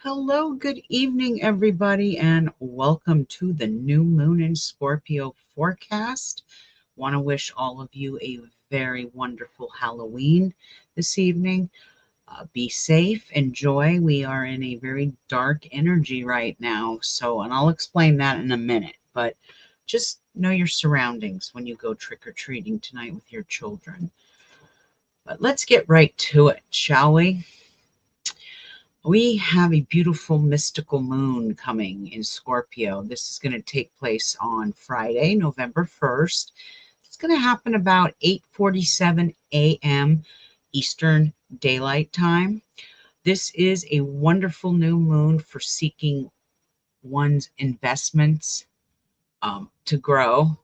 Hello, good evening, everybody, and welcome to the new moon in Scorpio forecast. Want to wish all of you a very wonderful Halloween this evening. Be safe, enjoy. We are in a very dark energy right now, and I'll explain that in a minute, but just know your surroundings when you go trick or treating tonight with your children. But let's get right to it, shall we? We have a beautiful mystical moon coming in Scorpio. This is going to take place on Friday, November 1st. It's going to happen about 8:47 a.m. Eastern Daylight Time. This is a wonderful new moon for seeking one's investments to grow,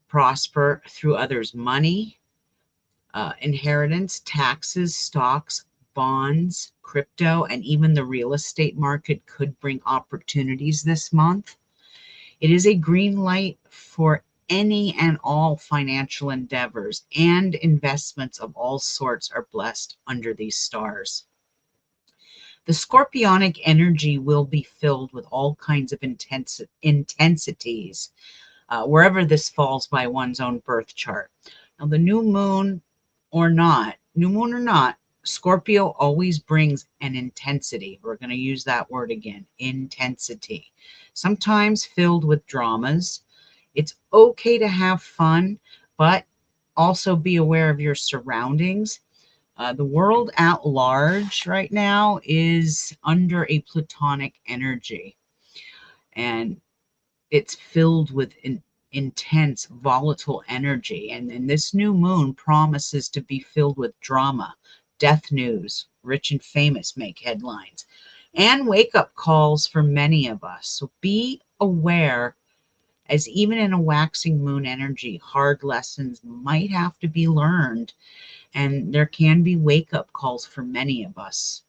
prosper through others' money, inheritance, taxes, stocks, bonds, crypto, and even the real estate market could bring opportunities this month. It is a green light for any and all financial endeavors, and investments of all sorts are blessed under these stars. The scorpionic energy will be filled with all kinds of intensities, wherever this falls by one's own birth chart. Now, the new moon or not, Scorpio always brings an intensity. We're going to use that word again, intensity. Sometimes filled with dramas. It's okay to have fun, but also be aware of your surroundings. The world at large right now is under a Plutonic energy, and it's filled with intense volatile energy, and this new moon promises to be filled with drama, death news, rich and famous make headlines, and wake-up calls for many of us. So be aware, as even in a waxing moon energy, hard lessons might have to be learned, and there can be wake-up calls for many of us.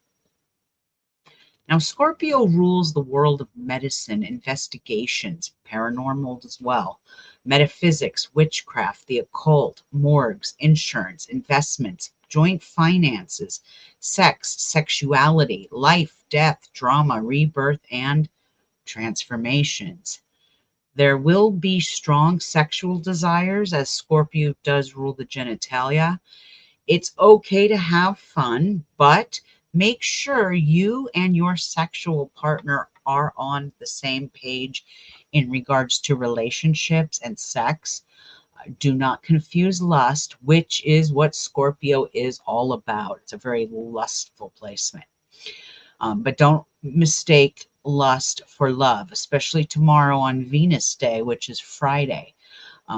Now, Scorpio rules the world of medicine, investigations, paranormal as well, metaphysics, witchcraft, the occult, morgues, insurance, investments, joint finances, sex, sexuality, life, death, drama, rebirth, and transformations. There will be strong sexual desires, as Scorpio does rule the genitalia. It's okay to have fun, but make sure you and your sexual partner are on the same page in regards to relationships and sex. Do not confuse lust, which is what Scorpio is all about. It's a very lustful placement. But don't mistake lust for love, especially tomorrow on Venus Day, which is Friday,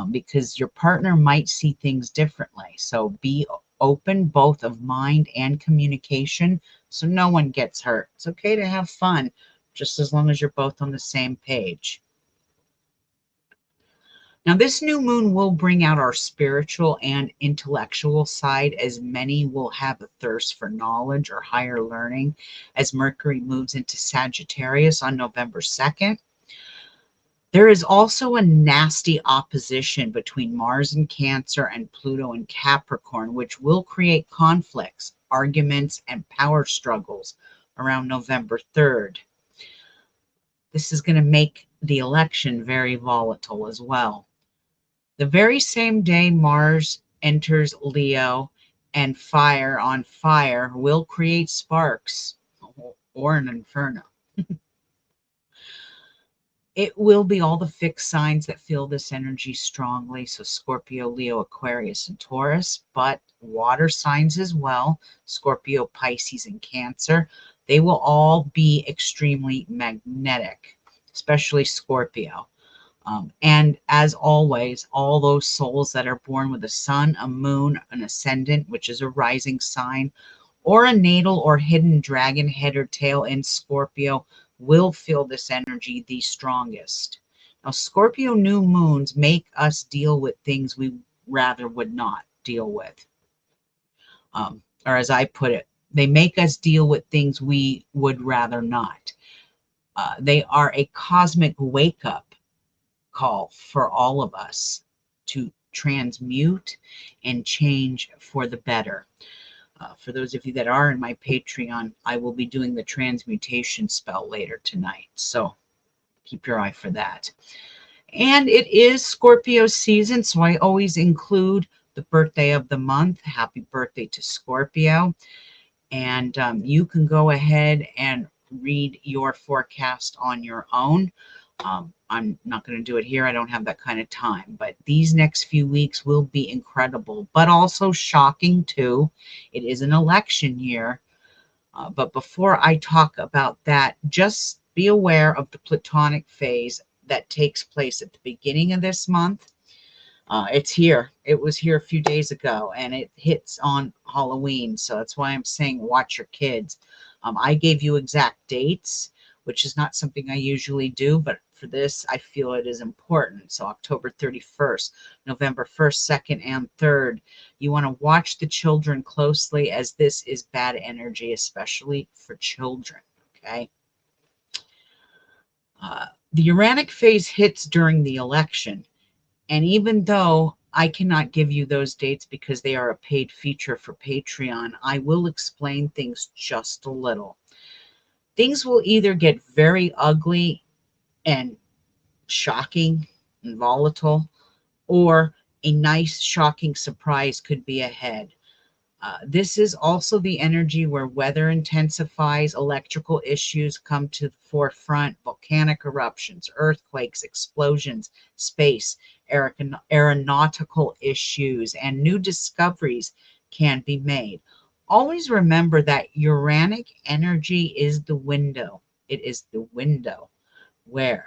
because your partner might see things differently. So be open, both of mind and communication, so no one gets hurt. It's okay to have fun, just as long as you're both on the same page. Now, this new moon will bring out our spiritual and intellectual side, as many will have a thirst for knowledge or higher learning as Mercury moves into Sagittarius on November 2nd. There is also a nasty opposition between Mars in Cancer and Pluto in Capricorn, which will create conflicts, arguments, and power struggles around November 3rd. This is going to make the election very volatile as well. The very same day Mars enters Leo, and fire on fire will create sparks or an inferno. It will be all the fixed signs that feel this energy strongly. So Scorpio, Leo, Aquarius, and Taurus, but water signs as well. Scorpio, Pisces, and Cancer. They will all be extremely magnetic, especially Scorpio. And as always, all those souls that are born with a sun, a moon, an ascendant, which is a rising sign, or a natal or hidden dragon head or tail in Scorpio, will feel this energy the strongest. Now, Scorpio new moons make us deal with things we rather would not deal with. Or as I put it, they make us deal with things we would rather not. They are a cosmic wake-up call for all of us to transmute and change for the better. For those of you that are in my Patreon, I will be doing the transmutation spell later tonight. So keep your eye for that. And it is Scorpio season, so I always include the birthday of the month. Happy birthday to Scorpio. And you can go ahead and read your forecast on your own. I'm not going to do it here. I don't have that kind of time. But these next few weeks will be incredible, but also shocking too. It is an election year. But before I talk about that, just be aware of the Platonic phase that takes place at the beginning of this month. It's here. It was here a few days ago, and it hits on Halloween. So that's why I'm saying watch your kids. I gave you exact dates, which is not something I usually do, but for this, I feel it is important. So October 31st, November 1st, 2nd, and 3rd. You want to watch the children closely, as this is bad energy, especially for children. Okay. The Uranic phase hits during the election. And even though I cannot give you those dates because they are a paid feature for Patreon, I will explain things just a little. Things will either get very ugly and shocking and volatile, or a nice, shocking surprise could be ahead. This is also the energy where weather intensifies, electrical issues come to the forefront, volcanic eruptions, earthquakes, explosions, space, aeronautical issues, and new discoveries can be made. Always remember that Uranic energy is the window. It is the window where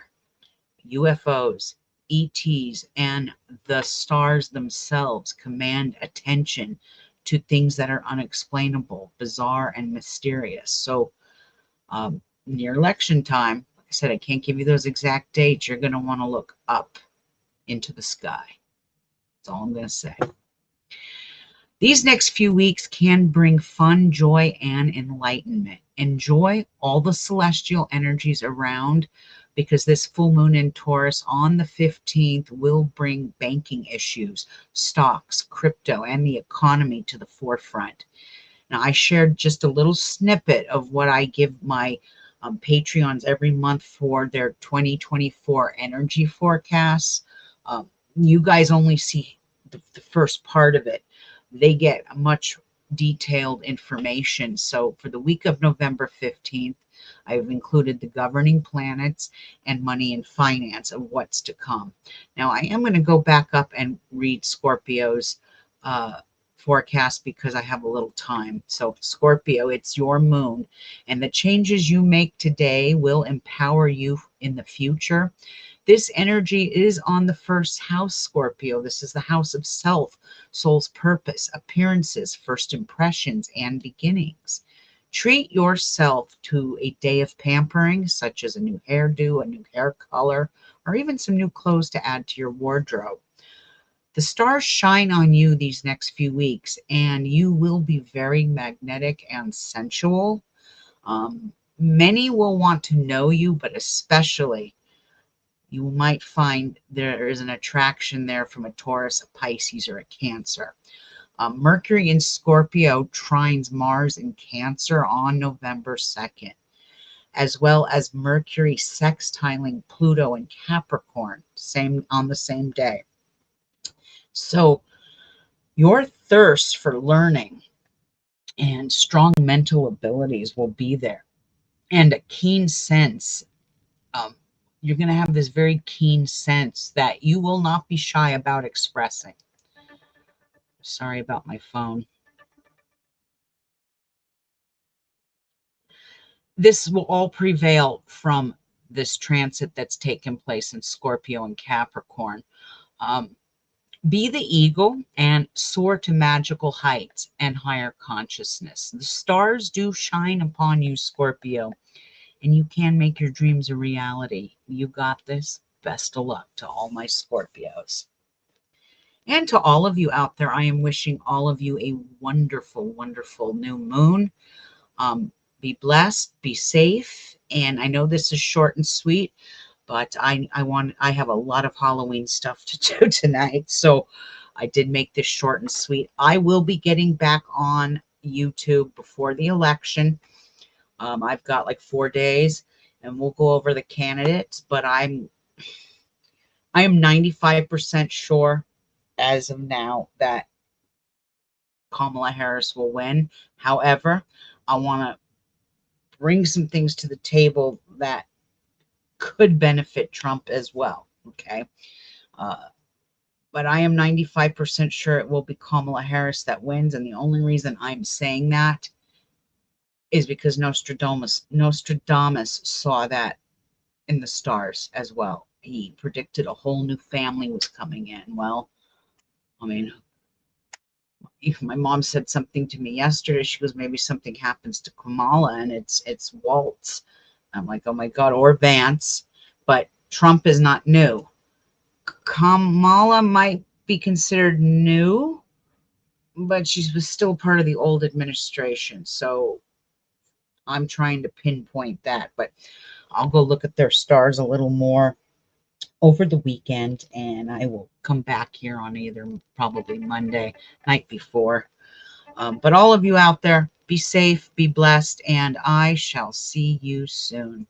UFOs, ETs, and the stars themselves command attention to things that are unexplainable, bizarre, and mysterious. So near election time, like I said, I can't give you those exact dates. You're going to want to look up into the sky. That's all I'm going to say. These next few weeks can bring fun, joy, and enlightenment. Enjoy all the celestial energies around, because this full moon in Taurus on the 15th will bring banking issues, stocks, crypto, and the economy to the forefront. Now, I shared just a little snippet of what I give my Patreons every month for their 2024 energy forecasts. You guys only see the first part of it. They get much detailed information. So for the week of November 15th, I've included the governing planets and money and finance of what's to come. Now, I am going to go back up and read Scorpio's forecast because I have a little time. So Scorpio, it's your moon, and the changes you make today will empower you in the future. This energy is on the first house, Scorpio. This is the house of self, soul's purpose, appearances, first impressions, and beginnings. Treat yourself to a day of pampering, such as a new hairdo, a new hair color, or even some new clothes to add to your wardrobe. The stars shine on you these next few weeks, and you will be very magnetic and sensual. Many will want to know you, but especially you might find there is an attraction there from a Taurus, a Pisces, or a Cancer. Mercury in Scorpio trines Mars in Cancer on November 2nd, as well as Mercury sextiling Pluto in Capricorn on the same day. So your thirst for learning and strong mental abilities will be there, and a keen sense. You're going to have this very keen sense that you will not be shy about expressing. Sorry about my phone. This will all prevail from this transit that's taken place in Scorpio and Capricorn. Be the eagle and soar to magical heights and higher consciousness. The stars do shine upon you, Scorpio, and you can make your dreams a reality. You got this. Best of luck to all my Scorpios. And to all of you out there, I am wishing all of you a wonderful, wonderful new moon. Be blessed, be safe. And I know this is short and sweet, but I have a lot of Halloween stuff to do tonight. So I did make this short and sweet. I will be getting back on YouTube before the election. I've got like 4 days, and we'll go over the candidates, but I am 95% sure as of now that Kamala Harris will win. However, I want to bring some things to the table that could benefit Trump as well. Okay. But I am 95% sure it will be Kamala Harris that wins. And the only reason I'm saying that is because Nostradamus saw that in the stars as well. He predicted a whole new family was coming in. Well, I mean, if my mom said something to me yesterday, she goes, maybe something happens to Kamala and it's Waltz. I'm like, oh my God, or Vance. But Trump is not new. Kamala might be considered new, but she was still part of the old administration. So I'm trying to pinpoint that. But I'll go look at their stars a little more over the weekend, and I will come back here on either probably Monday night before. But all of you out there, be safe, be blessed, and I shall see you soon.